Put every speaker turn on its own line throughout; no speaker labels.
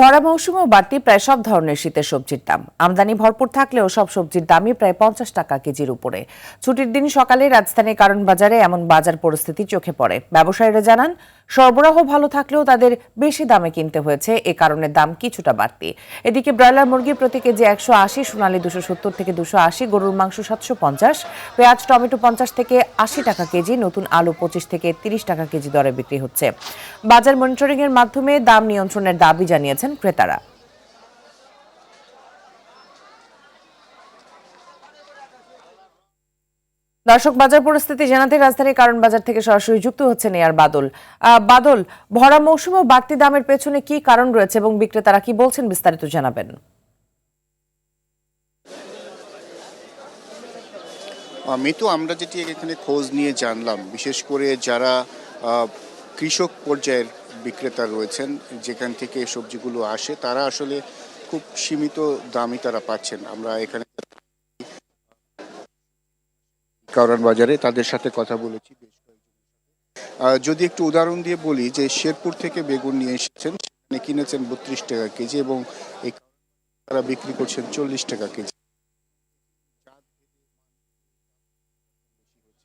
ভরা মৌসুমেও বাড়তি প্রায় সব ধরনের শীতের সবজির দাম। আমদানি ভরপুর থাকলেও সব সবজির দামই প্রায় 50 টাকা কেজির উপরে। ছুটির দিন সকালে রাজধানীর কারণ বাজারে এমন বাজার পরিস্থিতি চোখে পড়ে। ব্যবসায়ীরা জানান, সরবরাহ ভালো থাকলেও তাদের বেশি দামে কিনতে হয়েছে, এ কারণে দাম কিছুটা বাড়তি। এদিকে ব্রয়লার মুরগি প্রতি কেজি 180, সোনালী 270 থেকে 280, গরুর মাংস 750, পেঁয়াজ টমেটো 50 থেকে 80 টাকা কেজি, নতুন আলু 25 থেকে 30 টাকা কেজি দরে বিক্রি হচ্ছে। বাজার মনিটরিং এর মাধ্যমে দাম নিয়ন্ত্রণের দাবি জানিয়েছেন ক্রেতারা। দর্শক, বাজার পরিস্থিতি জানাতে রাজধানীর কারণ বাজার থেকে সরাসরি যুক্ত হচ্ছেন এয়ার বাদল। বাদল, ভরা মৌসুমেও বাড়তি দামের পেছনে কি কারণ রয়েছে এবং বিক্রেতারা কি বলছেন, বিস্তারিত জানাবেন।
মিতু, আমরা যেটি এখানে খোঁজ নিয়ে জানলাম, বিশেষ করে যারা কৃষক পর্যায়ের বিক্রেতা রয়েছেন, যেখান থেকে সবজিগুলো আসে, তারা আসলে খুব সীমিত দামই তারা পাচ্ছেন। আমরা এখানে কারণ বাজারে তাদের সাথে কথা বলেছি বেশ কয়েকজন। যদি একটু উদাহরণ দিয়ে বলি যে শেরপুর থেকে বেগুন নিয়ে এসেছেন, সেখানে কিনেছেন 32 টাকা কেজি এবং এই তারা বিক্রি করছেন 40 টাকা কেজি।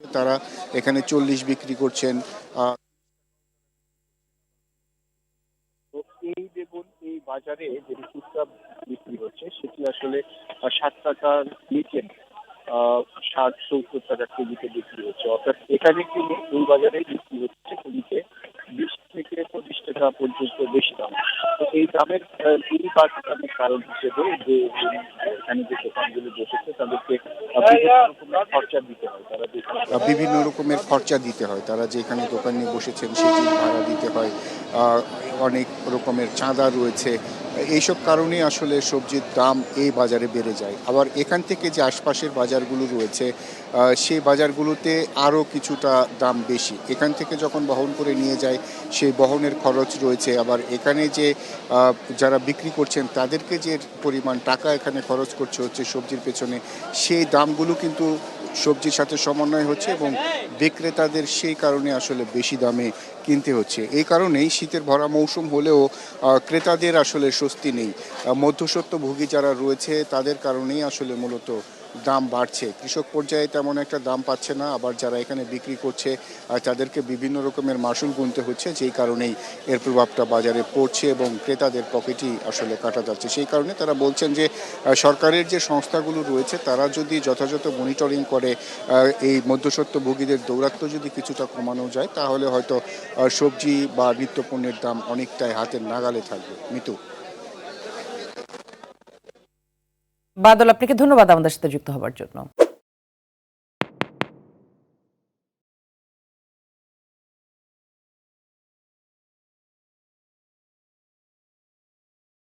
তারা এখানে 40 বিক্রি করছেন। এই বেগুন এই বাজারে যে খুচরা বিক্রি হচ্ছে সেটি আসলে 60 টাকার নিচে 60-70 টাকা কেজিতে বিক্রি হচ্ছে। অর্থাৎ এখানে কিন্তু এই বাজারে বিক্রি হচ্ছে কেজিতে 20 থেকে 25 টাকা পর্যন্ত বেশি দাম। তো এই দামের এই বাড়তি দামের কারণ হিসেবে যে এখানে যে দোকানগুলো বসেছে তাদেরকে বিভিন্ন রকমের খরচা দিতে হয়। তারা যে এখানে দোকান নিয়ে বসেছেন সেটির ভাড়া দিতে হয়, অনেক রকমের চাঁদা রয়েছে। এইসব কারণে আসলে সবজির দাম এই বাজারে বেড়ে যায়। আবার এখান থেকে যে আশপাশের বাজারগুলো রয়েছে সেই বাজারগুলোতে আরও কিছুটা দাম বেশি। এখান থেকে যখন বহন করে নিয়ে যায় সেই বহনের খরচ রয়েছে। আবার এখানে যে যারা বিক্রি করছেন তাদেরকে যে পরিমাণ টাকা এখানে খরচ করছে হচ্ছে সবজির পেছনে, সেই দামগুলো কিন্তু সবজির সাথে সমন্বয় হচ্ছে এবং বিক্রেতাদের সেই কারণে আসলে বেশি দামে কিনতে হচ্ছে। এই কারণেই শীতের ভরা মৌসুম হলেও ক্রেতাদের আসলে স্বস্তি নেই। মধ্যস্বত্বভোগী যারা রয়েছে তাদের কারণেই আসলে মূলত দাম বাড়ছে। কৃষক পর্যায়ে তেমন একটা দাম পাচ্ছে না, আবার যারা এখানে বিক্রি করছে তাদেরকে বিভিন্ন রকমের মাসুল গুনতে হচ্ছে, যেই কারণেই এর প্রভাবটা বাজারে পড়ছে এবং ক্রেতাদের পকেটই আসলে কাটা যাচ্ছে। সেই কারণে তারা বলছেন যে সরকারের যে সংস্থাগুলো রয়েছে তারা যদি যথাযথ মনিটরিং করে এই মধ্যস্বত্বভোগীদের দৌরাত্ম্য যদি কিছুটা কমানো যায়, তাহলে হয়তো সবজি বা নিত্যপণ্যের দাম অনেকটাই হাতের নাগালে থাকবে। মিতু।
বাদল, আপনাকে ধন্যবাদ আমাদের সাথে যুক্ত হওয়ার জন্য।